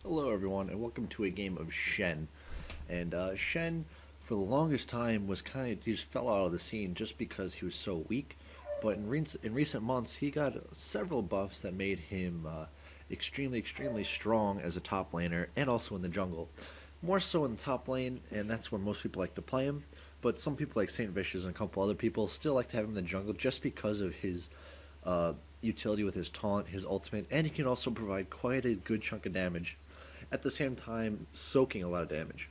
Hello everyone and welcome to a game of Shen. And Shen, for the longest time, was he just fell out of the scene just because he was so weak. But in recent months, he got several buffs that made him extremely strong as a top laner and also in the jungle. More so in the top lane, and that's where most people like to play him. But some people like Saint Vicious and a couple other people still like to have him in the jungle just because of his uh, utility with his taunt, his ultimate, and he can also provide quite a good chunk of damage at the same time soaking a lot of damage.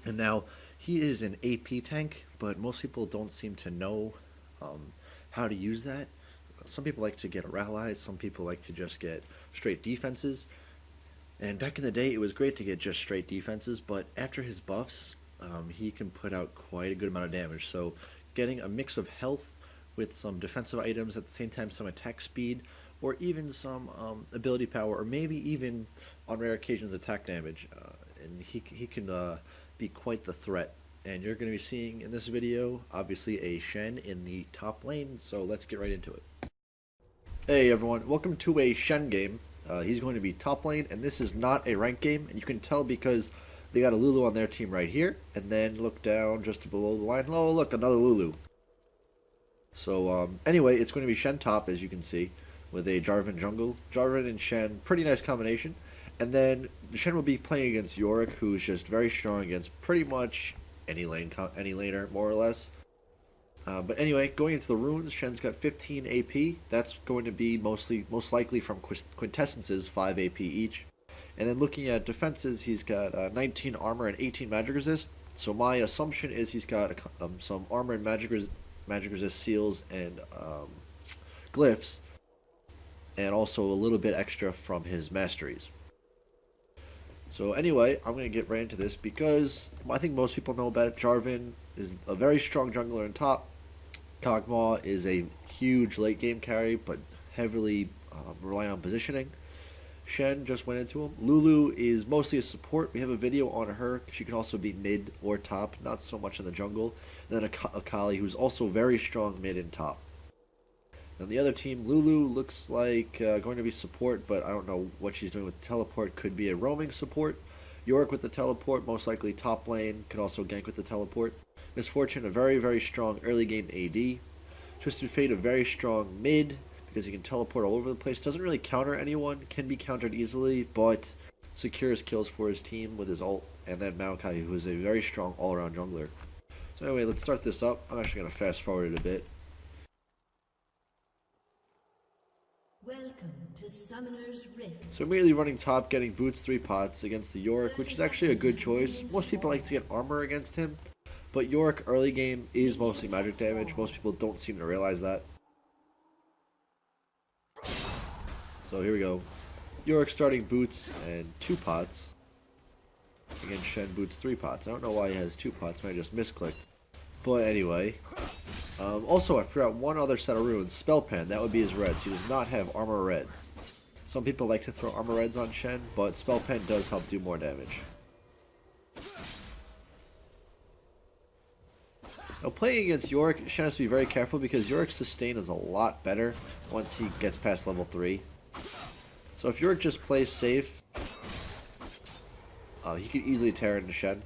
And now he is an AP tank, but most people don't seem to know how to use that. Some people like to get rallies, some people like to just get straight defenses. And back in the day, it was great to get just straight defenses, but after his buffs, he can put out quite a good amount of damage. So getting a mix of health with some defensive items at the same time, some attack speed, or even some ability power, or maybe even on rare occasions attack damage. And he can be quite the threat. And you're going to be seeing in this video, obviously, a Shen in the top lane. So let's get right into it. Hey everyone, welcome to a Shen game. He's going to be top lane, and this is not a rank game, and you can tell because they got a Lulu on their team right here, and then look down just below the line. Oh, look, another Lulu. So anyway, it's going to be Shen top, as you can see, with a Jarvan jungle. Jarvan and Shen, pretty nice combination. And then Shen will be playing against Yorick, who's just very strong against pretty much any laner, more or less. But anyway, going into the runes, Shen's got 15 AP. That's going to be most likely from quintessences, 5 AP each. And then looking at defenses, he's got 19 armor and 18 magic resist. So my assumption is he's got some armor and magic resist seals and glyphs, and also a little bit extra from his masteries. So anyway, I'm going to get right into this because I think most people know about it. Jarvan is a very strong jungler in top. Kog'Maw is a huge late game carry, but heavily relying on positioning. Shen just went into him. Lulu is mostly a support. We have a video on her. She can also be mid or top, not so much in the jungle. And then Akali, who's also very strong mid and top. And the other team, Lulu looks like going to be support, but I don't know what she's doing with teleport. Could be a roaming support. Yorick with the teleport, most likely top lane. Could also gank with the teleport. Misfortune, a very strong early game AD. Twisted Fate, a very strong mid, because he can teleport all over the place. Doesn't really counter anyone, can be countered easily, but secures kills for his team with his ult. And then Maokai, who is a very strong all-around jungler. So anyway, let's start this up. I'm actually going to fast forward it a bit. Welcome to Summoner's Rift. So immediately running top, getting boots 3 pots against the Yorick, which is actually a good choice. Most people like to get armor against him, but Yorick early game is mostly magic damage. Most people don't seem to realize that. So here we go. Yorick starting boots and 2 pots. Again, Shen boots 3 pots. I don't know why he has 2 pots, maybe I just misclicked. But anyway. Also, I forgot one other set of runes. Spell Pen, that would be his reds. He does not have armor reds. Some people like to throw armor reds on Shen, but Spell Pen does help do more damage. Now playing against Yorick, Shen has to be very careful because Yorick's sustain is a lot better once he gets past level 3. So if Yorick just plays safe, he could easily tear into Shen.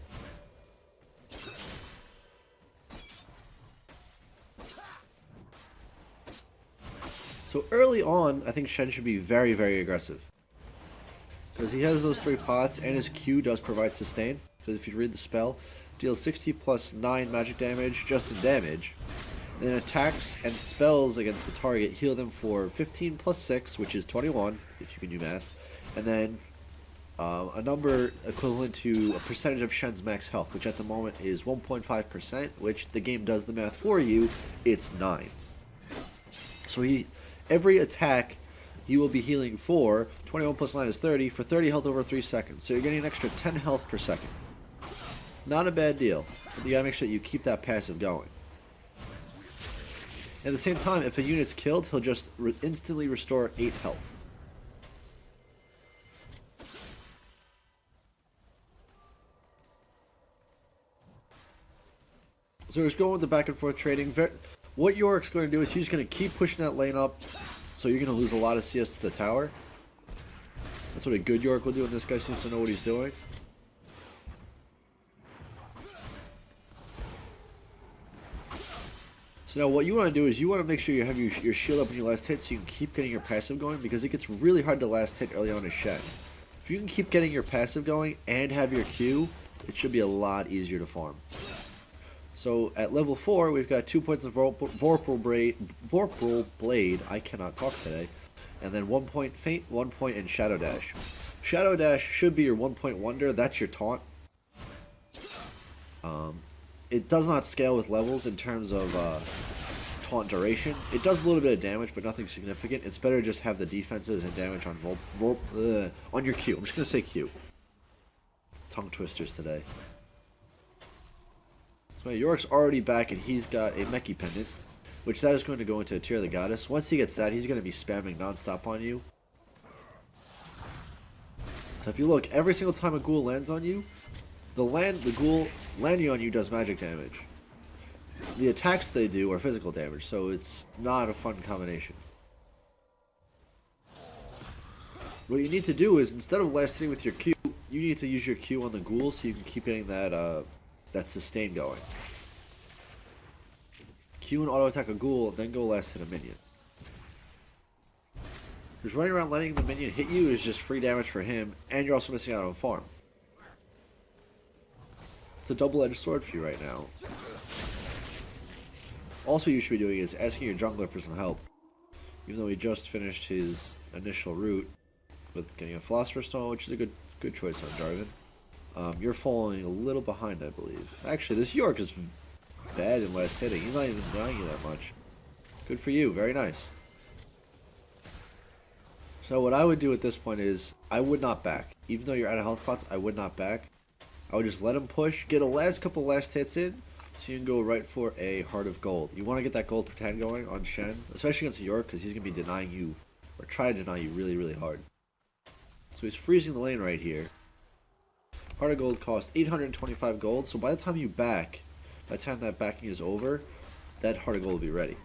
So early on, I think Shen should be very aggressive. Because he has those 3 pots, and his Q does provide sustain. Because if you read the spell, deals 60 plus 9 magic damage just in damage. Then attacks and spells against the target heal them for 15 plus 6, which is 21, if you can do math. And then a number equivalent to a percentage of Shen's max health, which at the moment is 1.5%, which the game does the math for you, it's 9. So every attack, he will be healing for 21 plus 9 is 30, for 30 health over 3 seconds. So you're getting an extra 10 health per second. Not a bad deal, but you gotta make sure that you keep that passive going. At the same time, if a unit's killed, he'll just instantly restore 8 health. So just going with the back and forth trading. What Yorick's going to do is he's going to keep pushing that lane up, so you're going to lose a lot of CS to the tower. That's what a good York will do, and this guy seems to know what he's doing. So now what you want to do is you want to make sure you have your shield up in your last hit so you can keep getting your passive going, because it gets really hard to last hit early on as Shen. If you can keep getting your passive going and have your Q, it should be a lot easier to farm. So at level 4, we've got 2 points of Vorpal Blade, I cannot talk today, and then 1 point Feint, 1 point in Shadow Dash. Shadow Dash should be your 1 point wonder, that's your taunt. It does not scale with levels in terms of taunt duration. It does a little bit of damage, but nothing significant. It's better to just have the defenses and damage on on your Q. I'm just going to say Q. Tongue twisters today. So my York's already back, and he's got a Meki Pendant, which that is going to go into a Tear of the Goddess. Once he gets that, he's going to be spamming non-stop on you. So if you look, every single time a ghoul lands on you, the ghoul landing on you does magic damage. The attacks they do are physical damage, so it's not a fun combination. What you need to do is, instead of last hitting with your Q, you need to use your Q on the ghoul so you can keep getting that that sustain going. Q and auto attack a ghoul, then go last hit a minion. Because running around letting the minion hit you is just free damage for him, and you're also missing out on farm. It's a double-edged sword for you right now. Also, you should be doing is asking your jungler for some help. Even though he just finished his initial route with getting a Philosopher's Stone, which is a good choice on Jarvan. You're falling a little behind, I believe. Actually, this York is bad in last hitting. He's not even denying you that much. Good for you. Very nice. So what I would do at this point is, I would not back. Even though you're out of health pots, I would not back. I would just let him push, get a couple last hits in, so you can go right for a Heart of Gold. You want to get that gold pretend going on Shen, especially against York, because he's going to be denying you, or try to deny you really, really hard. So he's freezing the lane right here. Heart of Gold costs 825 gold, so by the time you back, by the time that backing is over, that Heart of Gold will be ready.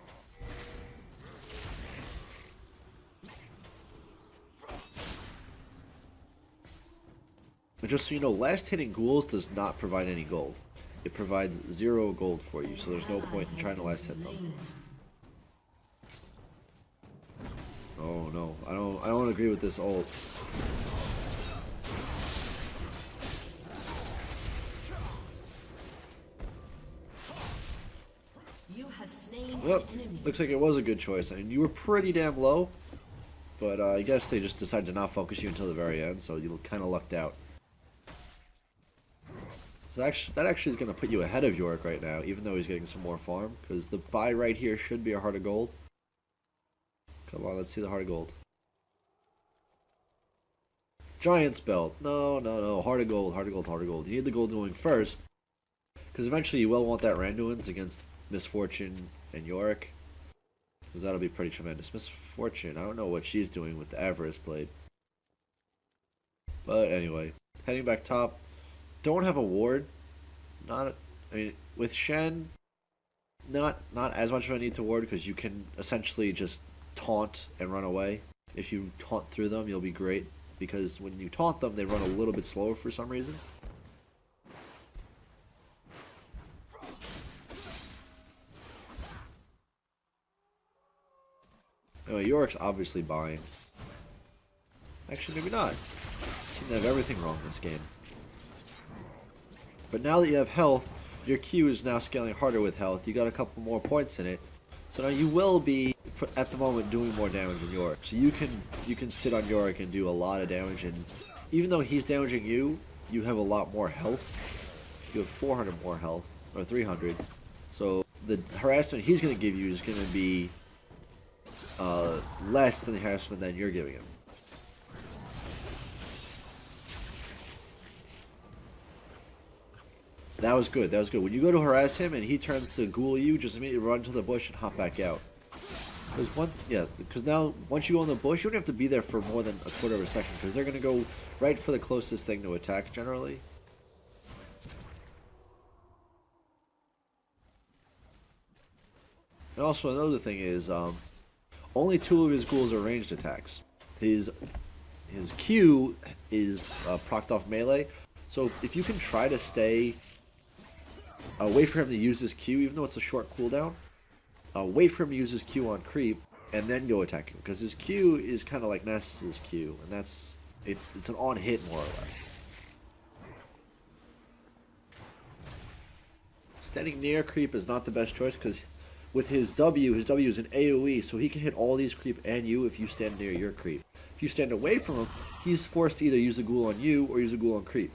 But just so you know, last hitting ghouls does not provide any gold. It provides 0 gold for you, so there's no point in trying to last hit them. Oh no, I don't agree with this ult. You have slain Well, an enemy. looks like it was a good choice. I mean, you were pretty damn low, but I guess they just decided to not focus you until the very end, so you kind of lucked out. So that actually is going to put you ahead of York right now, even though he's getting some more farm, because the buy right here should be a Heart of Gold. Come on, let's see the Heart of Gold. Giant's Belt. No, no, no. Heart of Gold, Heart of Gold, Heart of Gold. You need the gold going first, because eventually you will want that Randuin's against Misfortune and Yorick, because that'll be pretty tremendous. Misfortune, I don't know what she's doing with the Avarice Blade. But anyway, heading back top. Don't have a ward. I mean, with Shen, not as much of a need to ward, because you can essentially just taunt and run away. If you taunt through them, you'll be great, because when you taunt them, they run a little bit slower for some reason. Anyway, Yorick's obviously buying. Actually, maybe not. Seem to have everything wrong in this game. But now that you have health, your Q is now scaling harder with health. You got a couple more points in it. So now you will be, at the moment, doing more damage than Yorick. So you can sit on Yorick and do a lot of damage. And even though he's damaging you, you have a lot more health. You have 400 more health, or 300. So the harassment he's going to give you is going to be less than the harassment that you're giving him. That was good. That was good. When you go to harass him and he turns to ghoul you, just immediately run to the bush and hop back out. Because now once you go in the bush, you don't have to be there for more than a quarter of a second, because they're gonna go right for the closest thing to attack generally. And also another thing is, only 2 of his ghouls are ranged attacks. His his Q is procced off melee. So if you can try to stay, wait for him to use his Q, even though it's a short cooldown, wait for him to use his Q on creep, and then go attack him. Because his Q is kind of like Nessus's Q, and it's an on-hit more or less. Standing near creep is not the best choice, because with his W is an AoE, so he can hit all these creep and you if you stand near your creep. If you stand away from him, he's forced to either use a ghoul on you or use a ghoul on creep.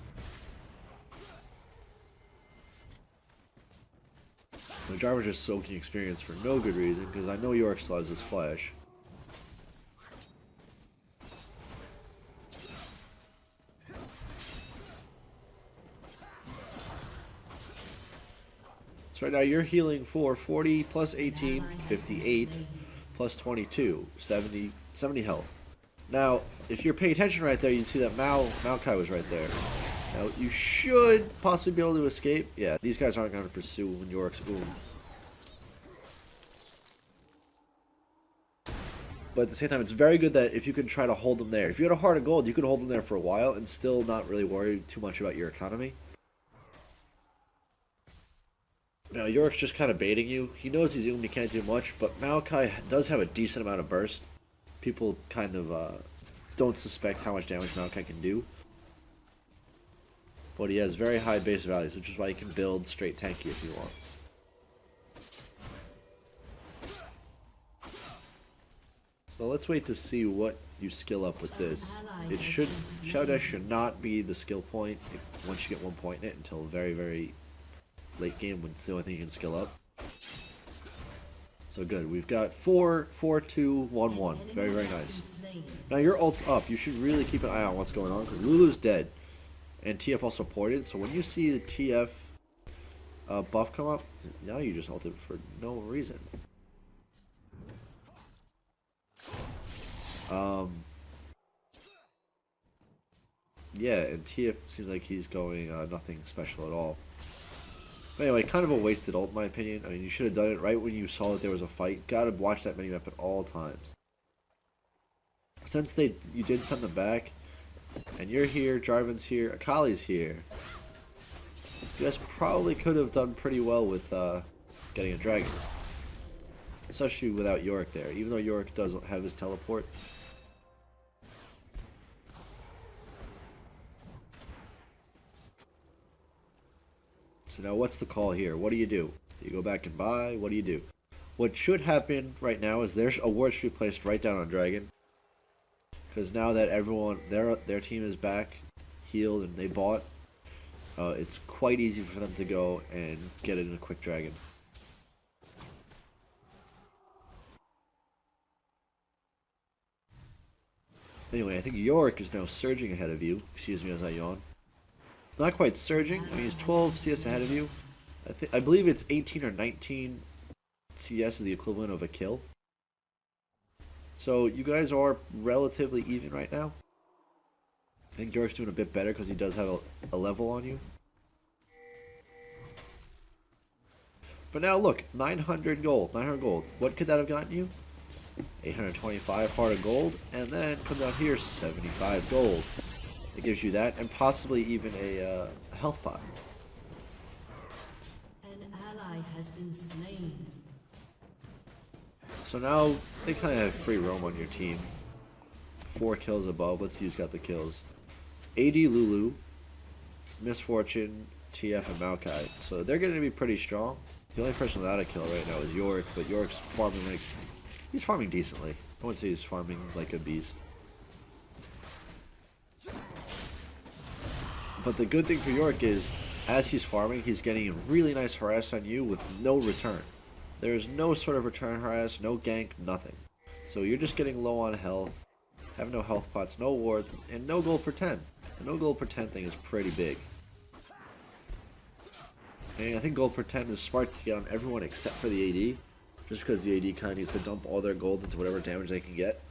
So Jarvan's just soaking experience for no good reason, because I know Yorick still has his flash. So right now you're healing for 40 plus 18, 58, plus 22, 70 health. Now, if you're paying attention right there, you see that Maokai was right there. Now, you should possibly be able to escape. Yeah, these guys aren't going to pursue Yorick's Oom. But at the same time, it's very good that if you can try to hold them there. If you had a Heart of Gold, you could hold them there for a while and still not really worry too much about your economy. Now, Yorick's just kind of baiting you. He knows he's Oom, he can't do much, but Maokai does have a decent amount of burst. People kind of don't suspect how much damage Maokai can do. But he has very high base values, which is why he can build straight tanky if he wants. So let's wait to see what you skill up with this. Shadow Dash should not be the skill point once you get 1 point in it until very, very late game when it's the only thing you can skill up. So good. We've got 4, 4, 2, 1, 1. Very, very nice. Now your ult's up. You should really keep an eye on what's going on because Lulu's dead. And TF also ported. So when you see the TF buff come up, now you just ulted for no reason. Yeah, and TF seems like he's going nothing special at all. But anyway, kind of a wasted ult in my opinion. I mean, you should have done it right when you saw that there was a fight. Gotta watch that minimap at all times. Since you did send them back, and you're here, Jarvan's here, Akali's here, you guys probably could have done pretty well with getting a dragon. Especially without Yorick there, even though Yorick does have his teleport. So now what's the call here? What do you do? Do you go back and buy? What do you do? What should happen right now is there's a ward should be placed right down on Dragon. Because now that everyone, their team is back, healed, and they bought, it's quite easy for them to go and get in a quick Dragon. Anyway, I think Yorick is now surging ahead of you. Excuse me as I yawn. Not quite surging. I mean, he's 12 CS ahead of you. I believe it's 18 or 19 CS is the equivalent of a kill. So you guys are relatively even right now. I think Yorick's doing a bit better because he does have a level on you. But now look, 900 gold. 900 gold. What could that have gotten you? 825 Heart of Gold, and then come down here, 75 gold. It gives you that, and possibly even a health pot. An ally has been slain. So now they kind of have free roam on your team. 4 kills above. Let's see who's got the kills. AD Lulu, Misfortune, TF, and Maokai. So they're going to be pretty strong. The only person without a kill right now is Yorick, but Yorick's farming like... He's farming decently. I wouldn't say he's farming like a beast. But the good thing for Yorick is, as he's farming, he's getting a really nice harass on you with no return. There's no sort of return harass, no gank, nothing. So you're just getting low on health, have no health pots, no wards, and no gold per 10. The no gold per 10 thing is pretty big. And I think gold per 10 is smart to get on everyone except for the AD. Just because the AD kind of needs to dump all their gold into whatever damage they can get.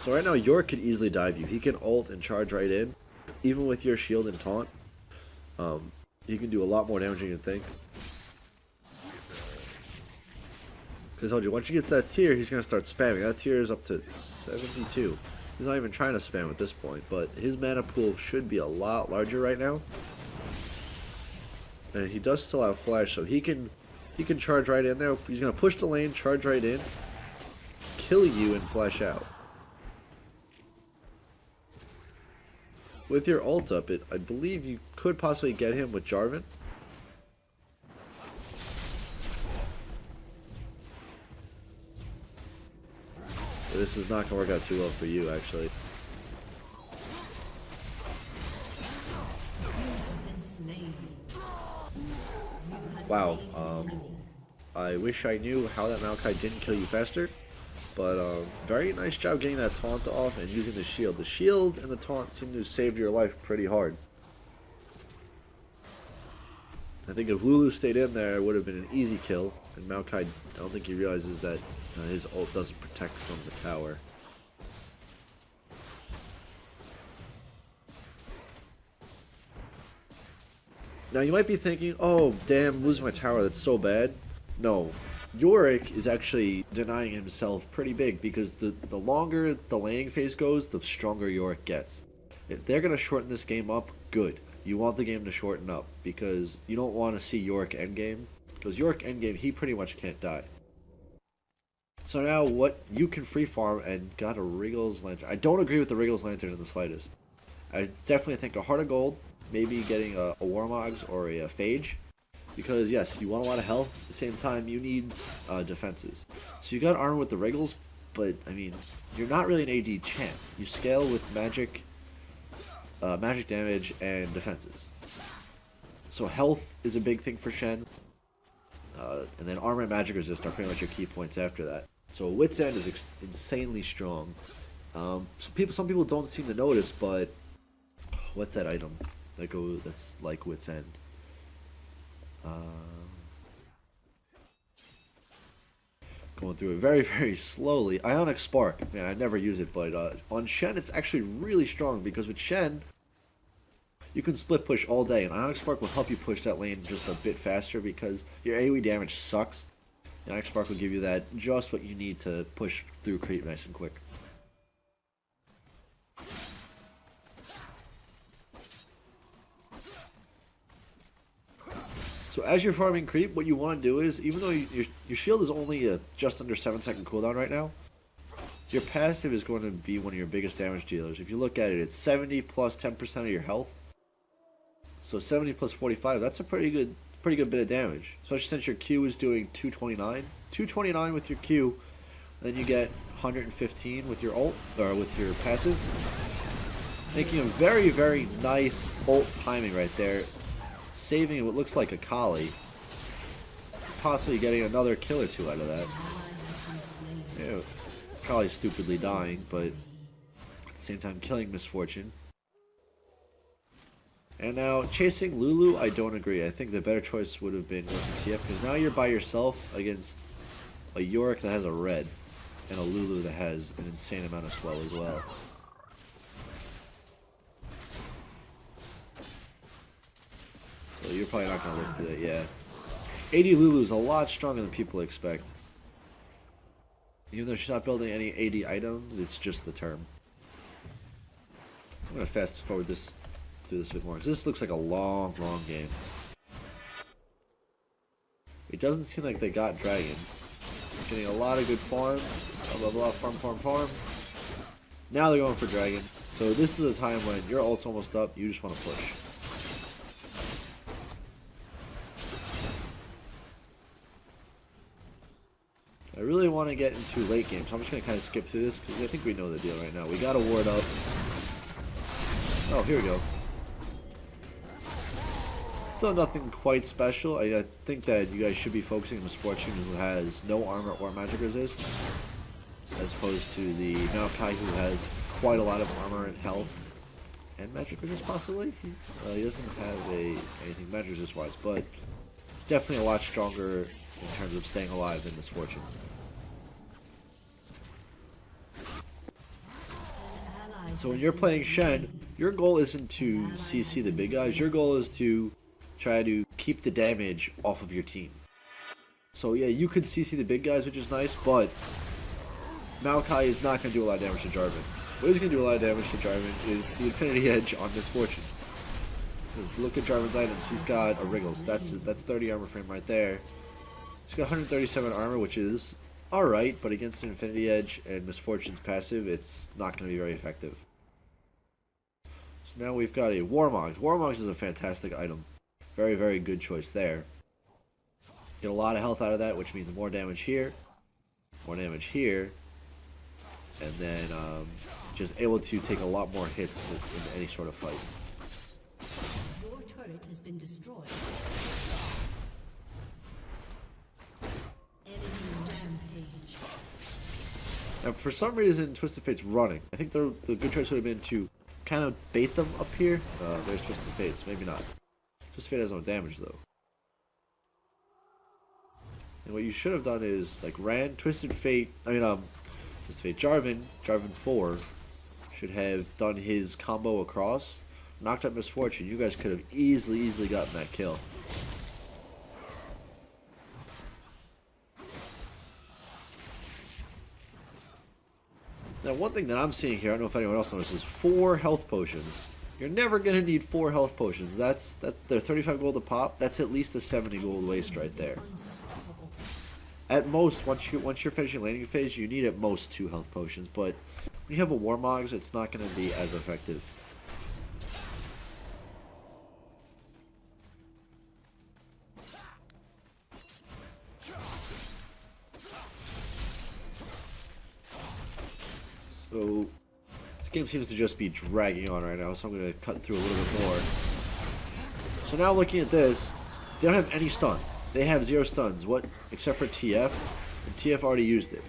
So right now, York could easily dive you. He can ult and charge right in, even with your shield and taunt. He can do a lot more damage than you think. Because I told you, once you get to that tier, he's going to start spamming. That tier is up to 72. He's not even trying to spam at this point, but his mana pool should be a lot larger right now. And he does still have flash, so he can charge right in there. He's going to push the lane, charge right in, kill you, and flash out. With your ult up, I believe you could possibly get him with Jarvan. But this is not going to work out too well for you, actually. Wow. I wish I knew how that Maokai didn't kill you faster. But very nice job getting that taunt off and using the shield. The shield and the taunt seem to have saved your life pretty hard. I think if Lulu stayed in there, it would have been an easy kill. And Maokai, I don't think he realizes that his ult doesn't protect from the tower. Now you might be thinking, oh damn, I'm losing my tower, that's so bad. No. Yorick is actually denying himself pretty big because the longer the laning phase goes, the stronger Yorick gets. If they're going to shorten this game up, good. You want the game to shorten up because you don't want to see Yorick endgame. Because Yorick endgame, he pretty much can't die. So now what you can free farm and got a Wriggles Lantern. I don't agree with the Wriggles Lantern in the slightest. I definitely think a Heart of Gold, maybe getting a Warmogs or a Phage. Because yes, you want a lot of health, at the same time you need defenses. So you got armor with the Wriggles, but I mean, you're not really an AD champ. You scale with magic damage and defenses. So health is a big thing for Shen. And then armor and magic resist are pretty much your key points after that. So Wit's End is insanely strong. Some people don't seem to notice, but what's that item that's like Wit's End? Going through it very, very slowly. Ionic Spark. Man, I never use it, but on Shen it's actually really strong because with Shen you can split push all day, and Ionic Spark will help you push that lane just a bit faster because your AoE damage sucks. Ionic Spark will give you that just what you need to push through creep nice and quick. So as you're farming creep, what you want to do is, even though your shield is only a just under 7-second cooldown right now, your passive is going to be one of your biggest damage dealers. If you look at it, it's 70 plus 10% of your health. So 70 plus 45, that's a pretty good bit of damage. Especially since your Q is doing 229. 229 with your Q, then you get 115 with your ult, or with your passive. Making a very, very nice ult timing right there. Saving what looks like a Kali. Possibly getting another kill or two out of that. Yeah, Kali's stupidly dying, but at the same time killing Misfortune. And now, chasing Lulu, I don't agree. I think the better choice would have been with the TF, because now you're by yourself against a Yorick that has a red, and a Lulu that has an insane amount of slow as well. So you're probably not going to live through it, yeah. 80 Lulu is a lot stronger than people expect. Even though she's not building any 80 items, it's just the term. I'm going to fast forward through this a bit more. This looks like a long, long game. It doesn't seem like they got Dragon. Getting a lot of good farm. A lot of farm. Now they're going for Dragon. So this is the time when your ult's almost up, you just want to push. I really want to get into late game, so I'm just going to kind of skip through this, because I think we know the deal right now. We got a ward up. Oh, here we go. Still nothing quite special. I think that you guys should be focusing on Misfortune, who has no armor or magic resist, as opposed to the Maokai, who has quite a lot of armor and health and magic resist, possibly. He doesn't have anything magic resist wise, but definitely a lot stronger in terms of staying alive than Misfortune. So when has you're been playing Shen, slain. your goal isn't to CC the big guys. Your goal is to try to keep the damage off of your team. So yeah, you could CC the big guys, which is nice, but Maokai is not going to do a lot of damage to Jarvan. What he's going to do a lot of damage to Jarvan is the Infinity Edge on Misfortune. Because look at Jarvan's items. He's got a Wriggles. That's 30 armor frame right there. He's got 137 armor, which is alright, but against an Infinity Edge and Misfortune's passive, it's not going to be very effective. So now we've got a Warmogs. Warmogs is a fantastic item. Very, very good choice there. Get a lot of health out of that, which means more damage here, more damage here, and then just able to take a lot more hits in any sort of fight. Your turret has been destroyed. Enemy rampage. Now, for some reason, Twisted Fate's running. I think the good choice would have been to kind of bait them up here. There's Twisted Fates. Maybe not. Twisted Fate has no damage, though. And what you should have done is, like, ran Twisted Fate... Twisted Fate Jarvan 4 should have done his combo across, knocked out Misfortune. You guys could have easily gotten that kill. Now, one thing that I'm seeing here, I don't know if anyone else notices, 4 health potions. You're never gonna need 4 health potions. That's they're 35 gold a pop. That's at least a 70 gold waste right there. At most, once you're finishing landing phase, you need at most 2 health potions. But when you have a Warmogs, it's not gonna be as effective. So, this game seems to just be dragging on right now, so I'm going to cut through a little bit more. So now looking at this, they don't have any stuns. They have 0 stuns, except for TF, and TF already used it.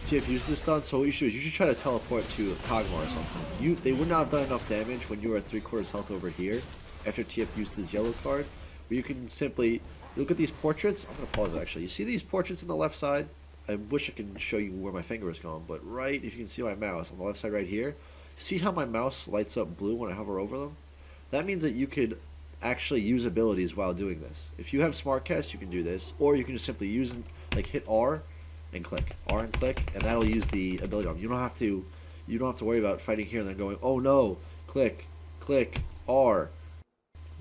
TF used this stun, so what you should do is you should try to teleport to Kog'Maw or something. They would not have done enough damage when you were at 3/4 health over here, after TF used his yellow card, where you can simply, look at these portraits. I'm going to pause actually. You see these portraits on the left side? I wish I could show you where my finger is going, but right, if you can see my mouse, on the left side right here, see how my mouse lights up blue when I hover over them? That means that you could actually use abilities while doing this. If you have SmartCast, you can do this, or you can just simply use, like, hit R and click, and that'll use the ability on. You don't have to worry about fighting here and then going, oh no, click, R.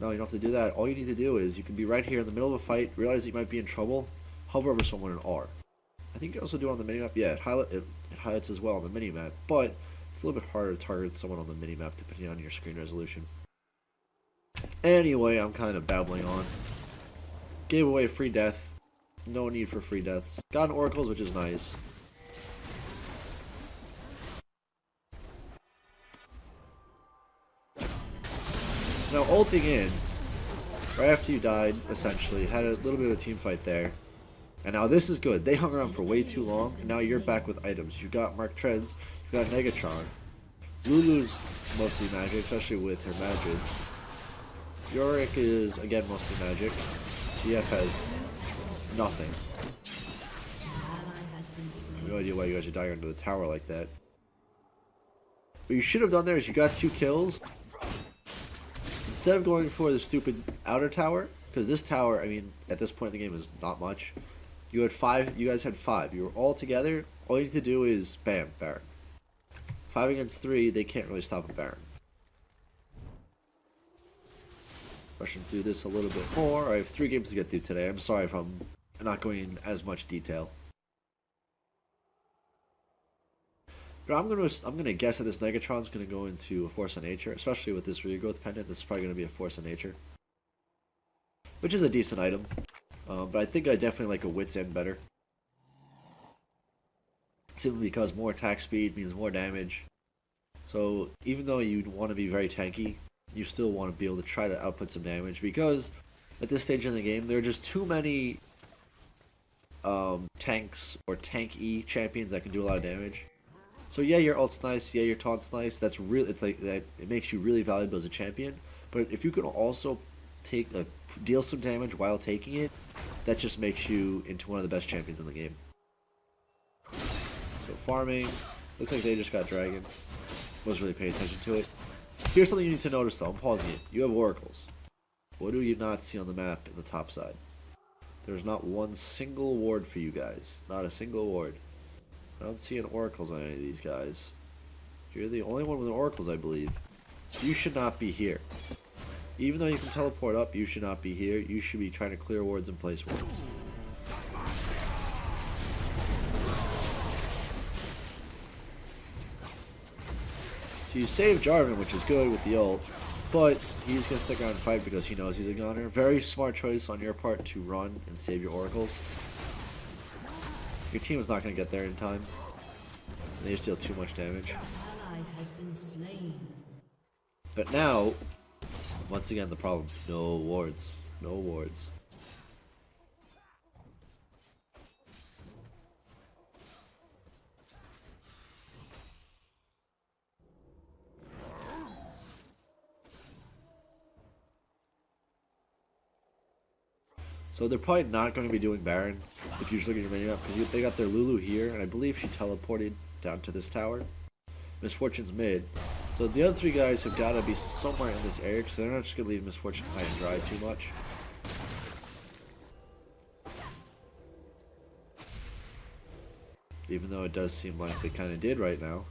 No, you don't have to do that. All you need to do is, you can be right here in the middle of a fight, realize that you might be in trouble, hover over someone and R. I think you can also do it on the minimap. Yeah, it highlights as well on the minimap, but it's a little bit harder to target someone on the minimap depending on your screen resolution. Anyway, I'm kind of babbling on. Gave away free death. No need for free deaths. Got an oracles, which is nice. Now, ulting in, right after you died, essentially, had a little bit of a team fight there. And now this is good. They hung around for way too long, and now you're back with items. You got Mark Treads, you got Negatron. Lulu's mostly magic, especially with her magics. Yorick is, again, mostly magic. TF has nothing. I have no idea why you guys are dying under the tower like that. What you should have done there is you got 2 kills. Instead of going for the stupid outer tower, because this tower, I mean, at this point in the game is not much. You had 5, you guys had 5. You were all together. All you need to do is, bam, Baron. 5 against 3, they can't really stop a Baron. Rushing through this a little bit more. I have 3 games to get through today. I'm sorry if I'm not going in as much detail. But I'm gonna guess that this Negatron's gonna go into a Force of Nature, especially with this regrowth pendant. This is probably gonna be a Force of Nature, which is a decent item. But I think I definitely like a Wit's End better. Simply because more attack speed means more damage. So even though you'd want to be very tanky, you still want to be able to try to output some damage. Because at this stage in the game, there are just too many tanks or tank-y champions that can do a lot of damage. So yeah, your ult's nice, yeah, your taunt's nice. That's real. It's like that. It makes you really valuable as a champion. But if you can also deal some damage while taking it, that just makes you into one of the best champions in the game. So farming, looks like they just got dragon. Wasn't really paying attention to it. Here's something you need to notice though. I'm pausing it. You have oracles. What do you not see on the map in the top side? There's not one single ward for you guys. Not a single ward. I don't see any oracles on any of these guys. You're the only one with oracles, I believe. You should not be here. Even though you can teleport up, you should not be here. You should be trying to clear wards and place wards. So you save Jarvan, which is good with the ult, but he's going to stick around and fight because he knows he's a gunner. Very smart choice on your part to run and save your oracles. Your team is not going to get there in time. They just deal too much damage. Ally has been slain. But now, once again, the problem. No wards. No wards. So they're probably not going to be doing Baron if you just look at your menu map, because they got their Lulu here, and I believe she teleported down to this tower. Misfortune's mid. So the other three guys have got to be somewhere in this area, because they're not just going to leave Misfortune high and dry too much. Even though it does seem like they kind of did right now.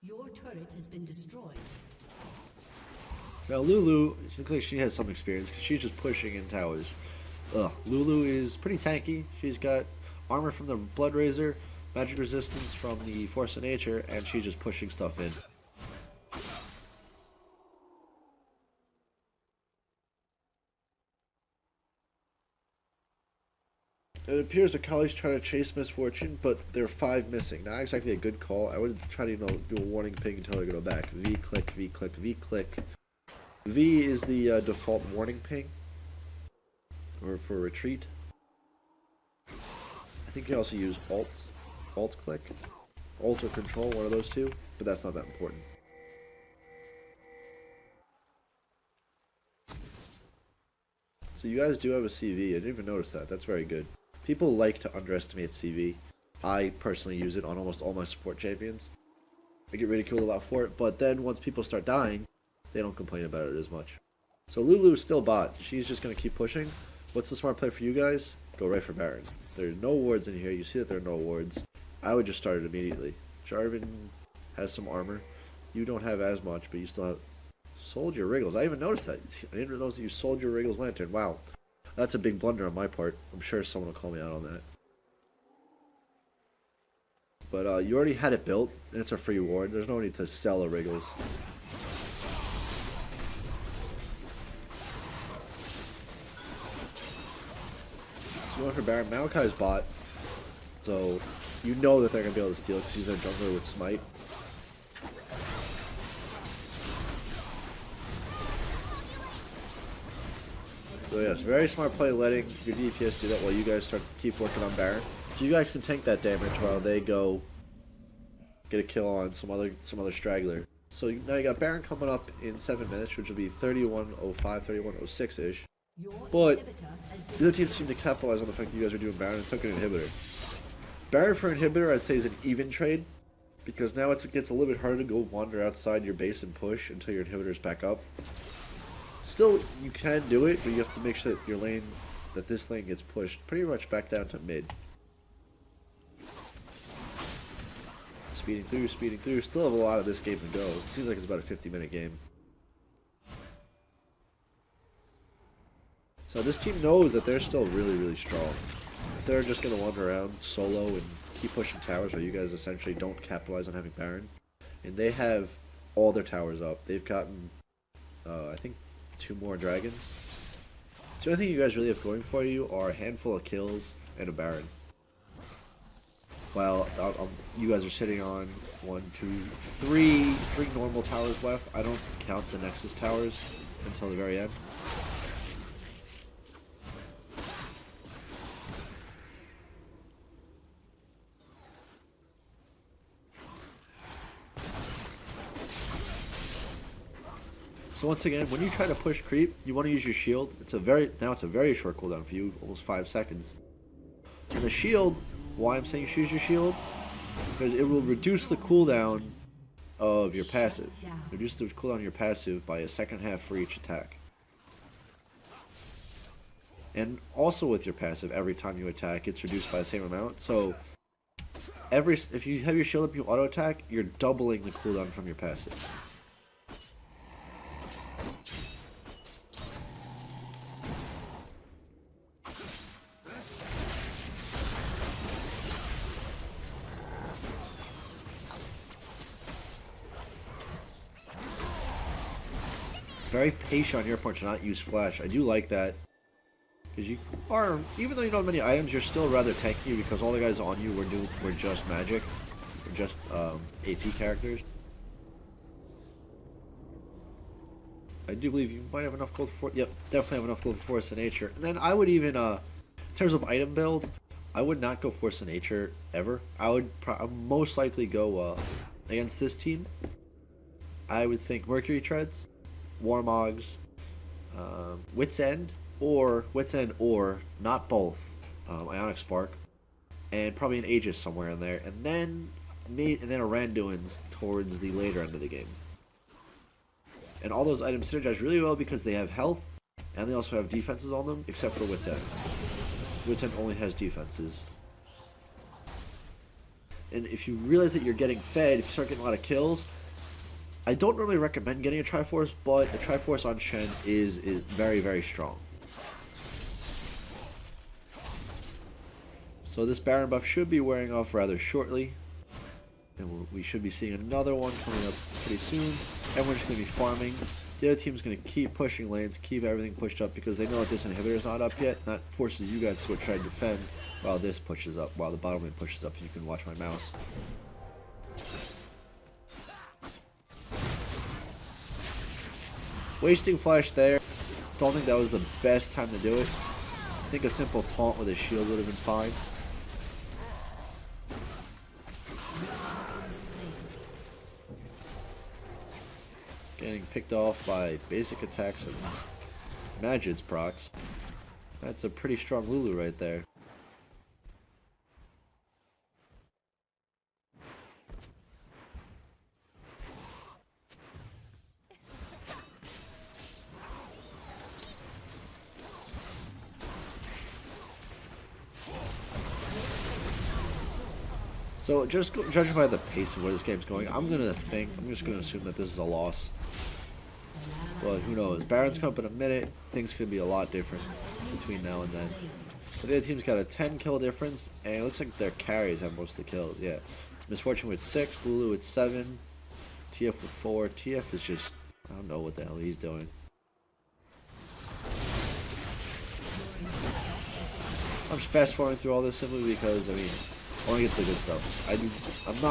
Your turret has been destroyed. So now Lulu, it looks like she has some experience, because she's just pushing in towers. Lulu is pretty tanky. She's got armor from the Blood Razor, magic resistance from the Force of Nature, and she's just pushing stuff in. It appears that Kali's trying to chase Misfortune, but there are 5 missing. Not exactly a good call. I would try to, do a warning ping until they go back. V click, V click, V click. V is the default warning ping, or for retreat. I think you also use alt click, alt or control, one of those two, but that's not that important. So you guys do have a CV. I didn't even notice that. That's very good. People like to underestimate CV. I personally use it on almost all my support champions. I get ridiculed a lot for it, but then once people start dying, they don't complain about it as much. So Lulu is still bot. She's just going to keep pushing. What's the smart play for you guys? Go right for Baron. There are no wards in here. You see that there are no wards. I would just start it immediately. Jarvan has some armor. You don't have as much, but you still have... Sold your Wriggles. I even noticed that. I didn't even notice that you sold your Wriggles Lantern. Wow. That's a big blunder on my part. I'm sure someone will call me out on that. But you already had it built, and it's a free ward. There's no need to sell a Wriggles. So you went for Baron. Maokai's bot. So you know that they're going to be able to steal because he's their jungler with Smite. So yes, very smart play letting your DPS do that while you guys keep working on Baron. So you guys can tank that damage while they go get a kill on some other straggler. So now you got Baron coming up in 7 minutes, which will be 31:05, 31:06-ish. But the other teams seem to capitalize on the fact that you guys are doing Baron and took an inhibitor. Baron for inhibitor I'd say is an even trade, because now it gets a little bit harder to go wander outside your base and push until your inhibitor's back up. Still, you can do it, but you have to make sure that your lane, that this lane gets pushed pretty much back down to mid. Speeding through. Still have a lot of this game to go. It seems like it's about a 50-minute game. So this team knows that they're still really, really strong. If they're just going to wander around solo and keep pushing towers while you guys essentially don't capitalize on having Baron, and they have all their towers up. They've gotten, I think, 2 more dragons. So the only thing you guys really have going for you are a handful of kills and a Baron. While you guys are sitting on 3 normal towers left. I don't count the Nexus towers until the very end. So once again, when you try to push creep, you want to use your shield. Now it's a very short cooldown for you, almost 5 seconds. And the shield, why I'm saying you should use your shield, because it will reduce the cooldown of your passive. Reduce the cooldown of your passive by a second half for each attack. And also with your passive, every time you attack, it's reduced by the same amount. So if you have your shield up, you auto attack, you're doubling the cooldown from your passive. Very patient on your part to not use flash. I do like that. Because you are, even though you don't have many items, you're still rather tanky because all the guys on you were just magic. Were just AP characters. I do believe you might have enough gold for, yep, definitely have enough gold for Force of Nature. And then I would even, in terms of item build, I would not go Force of Nature ever. I would most likely go against this team. I would think Mercury Treads, Warmogs, Wit's End, or not both, Ionic Spark, and probably an Aegis somewhere in there, and then a Randuin's towards the later end of the game. And all those items synergize really well because they have health, and they also have defenses on them, except for Wit's End. Wit's End only has defenses. And if you realize that you're getting fed, if you start getting a lot of kills, I don't normally recommend getting a Triforce, but a Triforce on Shen is very, very strong. So this Baron buff should be wearing off rather shortly. And we should be seeing another one coming up pretty soon. And we're just going to be farming. The other team's going to keep pushing lanes, keep everything pushed up because they know that this inhibitor is not up yet. That forces you guys to go try to defend while this pushes up, while the bottom lane pushes up. You can watch my mouse. Wasting flash there. Don't think that was the best time to do it. I think a simple taunt with a shield would have been fine. Getting picked off by basic attacks and Magid's procs. That's a pretty strong Lulu right there. So just judging by the pace of where this game's going, I'm just gonna assume that this is a loss. But who knows? Baron's come up in a minute. Things could be a lot different between now and then. But the other team's got a 10 kill difference, and it looks like their carries have most of the kills. Yeah, Misfortune with 6, Lulu with 7, TF with 4. TF is just, I don't know what the hell he's doing. I'm just fast forwarding through all this simply because, I mean, I want to get to the good stuff. I'm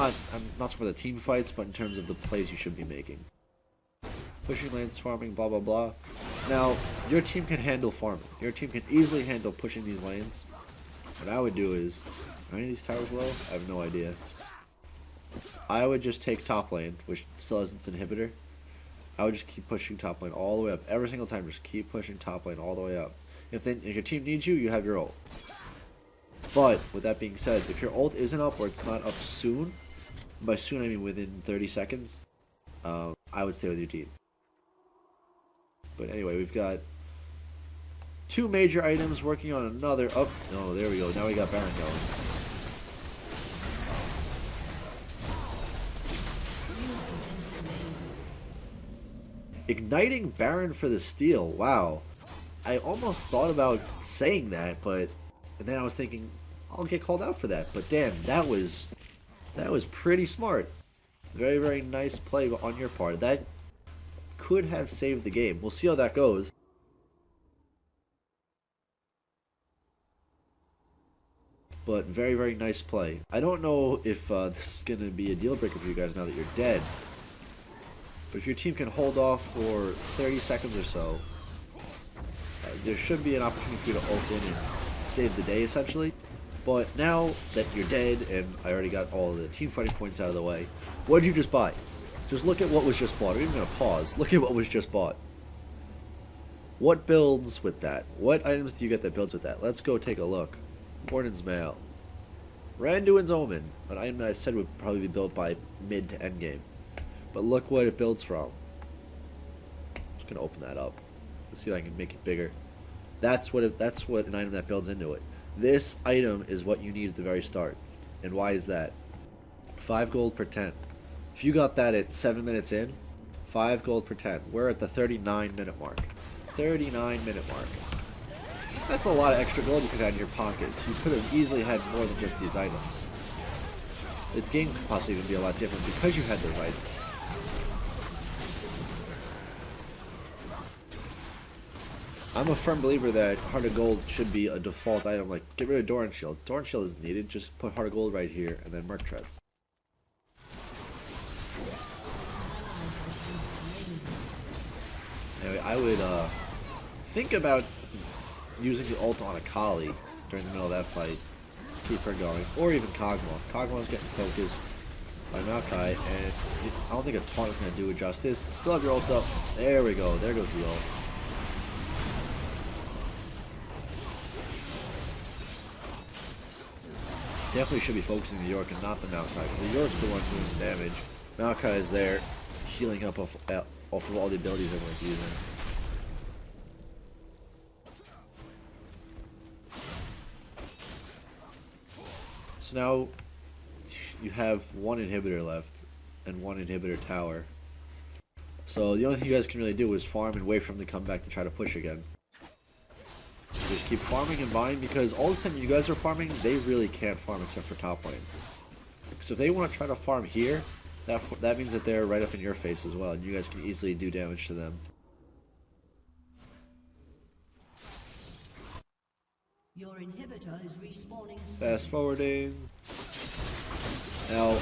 not so for the team fights, but in terms of the plays you should be making. Pushing lanes, farming, blah blah blah. Now, your team can handle farming. Your team can easily handle pushing these lanes. What I would do is, are any of these towers low? I have no idea. I would just take top lane, which still has its inhibitor. I would just keep pushing top lane all the way up. Every single time, just keep pushing top lane all the way up. If your team needs you, you have your ult. But, with that being said, if your ult isn't up or it's not up soon, by soon I mean within 30 seconds, I would stay with your team. But anyway, we've got 2 major items working on another. Oh, no, there we go. Now we got Baron going. Igniting Baron for the steal. Wow. I almost thought about saying that, but and then I was thinking, I'll get called out for that. But damn, that was pretty smart. Very, very nice play on your part. That could have saved the game. We'll see how that goes. But very, very nice play. I don't know if this is going to be a deal breaker for you guys now that you're dead. But if your team can hold off for 30 seconds or so, there should be an opportunity for you to ult in and save the day, essentially. But now that you're dead, and I already got all the team fighting points out of the way, what did you just buy? Just look at what was just bought. I'm even going to pause. Look at what was just bought. What builds with that? What items do you get that builds with that? Let's go take a look. Mornin's Mail. Randuin's Omen, an item that I said would probably be built by mid to end game. But look what it builds from. Just gonna open that up. Let's see if I can make it bigger. That's what an item that builds into it. This item is what you need at the very start. And why is that? 5 gold per 10. If you got that at 7 minutes in, 5 gold per 10. We're at the 39-minute mark. 39-minute mark. That's a lot of extra gold you could have in your pockets. You could have easily had more than just these items. The game could possibly even be a lot different because you had those items. I'm a firm believer that Heart of Gold should be a default item. Like, get rid of Doran Shield. Doran Shield isn't needed. Just put Heart of Gold right here and then Merc Treads. Anyway, I would think about using the ult on Akali during the middle of that fight. Keep her going. Or even Kog'Maw. Kog'Maw's getting focused by Maokai, and I don't think a taunt is going to do it justice. Still have your ult up. There we go. There goes the ult. Definitely should be focusing the York and not the Maokai, because the York's the one doing the damage. Maokai is there, healing up off of all the abilities everyone's using. So now you have one inhibitor left and one inhibitor tower. So the only thing you guys can really do is farm and wait for them to come back to try to push again. Just keep farming and buying, because all this time you guys are farming, they really can't farm except for top lane. So if they want to try to farm here, that means that they're right up in your face as well, and you guys can easily do damage to them. Your inhibitor is respawning soon. Fast forwarding. Now,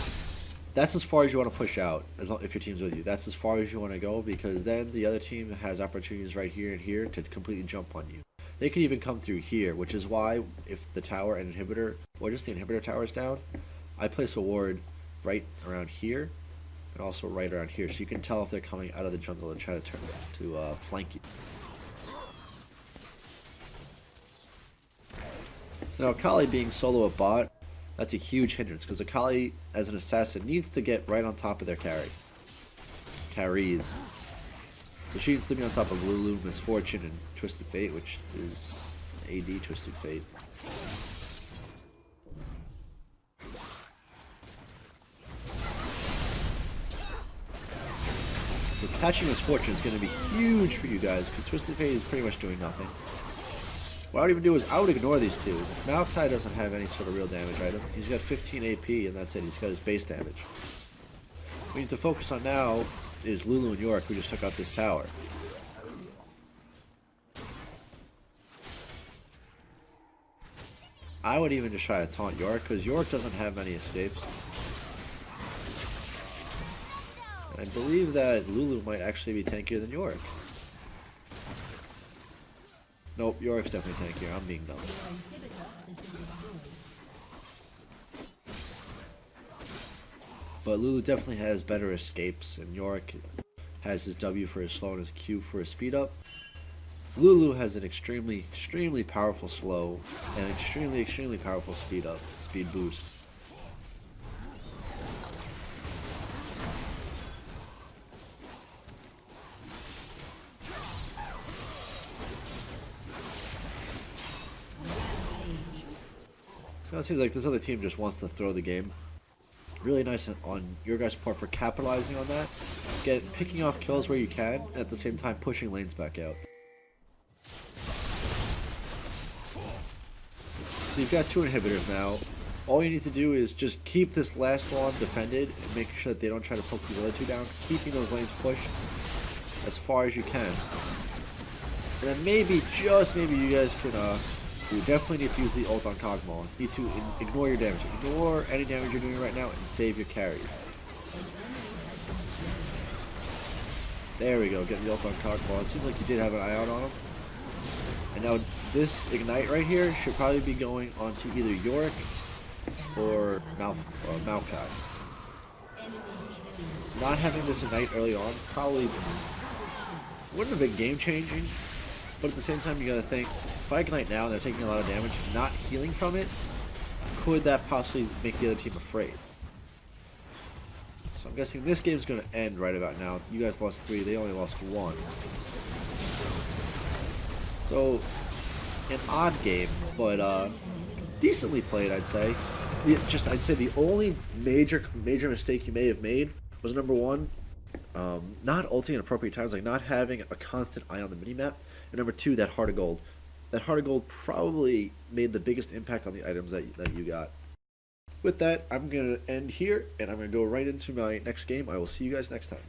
that's as far as you want to push out, if your team's with you. That's as far as you want to go, because then the other team has opportunities right here and here to completely jump on you. They could even come through here, which is why if the tower and inhibitor, or just the inhibitor tower is down, I place a ward right around here and also right around here, so you can tell if they're coming out of the jungle and try to flank you. So now Akali being solo a bot, that's a huge hindrance, because Akali as an assassin needs to get right on top of their carries. So she needs to be on top of Lulu, Misfortune, and Twisted Fate, which is AD Twisted Fate. So catching Misfortune is going to be huge for you guys, because Twisted Fate is pretty much doing nothing. What I would even do is I would ignore these two. Maokai doesn't have any sort of real damage item. He's got 15 AP, and that's it. He's got his base damage. What we need to focus on now is Lulu and York, who just took out this tower. I would even just try to taunt York, because York doesn't have many escapes. And I believe that Lulu might actually be tankier than York. Nope, York's definitely tankier. I'm being dumb. But Lulu definitely has better escapes, and York has his W for his slow and his Q for his speed up. Lulu has an extremely powerful slow and extremely powerful speed up, speed boost. So it seems like this other team just wants to throw the game. Really nice on your guys' part for capitalizing on that. Picking off kills where you can, and at the same time pushing lanes back out. So you've got 2 inhibitors now. All you need to do is just keep this last one defended and make sure that they don't try to poke the other 2 down, keeping those lanes pushed as far as you can. And then maybe, just maybe, you guys can, you definitely need to use the ult on Kog'Maw. You need to ignore your damage. Ignore any damage you're doing right now and save your carries. There we go, getting the ult on Kog'Maw. It seems like you did have an eye out on him. And now this Ignite right here should probably be going onto either York or Maokai. Not having this Ignite early on probably wouldn't have been game changing, but at the same time you gotta think, if I Ignite now and they're taking a lot of damage, not healing from it, could that possibly make the other team afraid? So I'm guessing this game's going to end right about now. You guys lost 3, they only lost 1. So, an odd game, but decently played, I'd say. I'd say the only major mistake you may have made was number 1, not ulting at appropriate times, like not having a constant eye on the minimap, and number 2, that heart of gold. That heart of gold probably made the biggest impact on the items that you got. With that, I'm going to end here, and I'm going to go right into my next game. I will see you guys next time.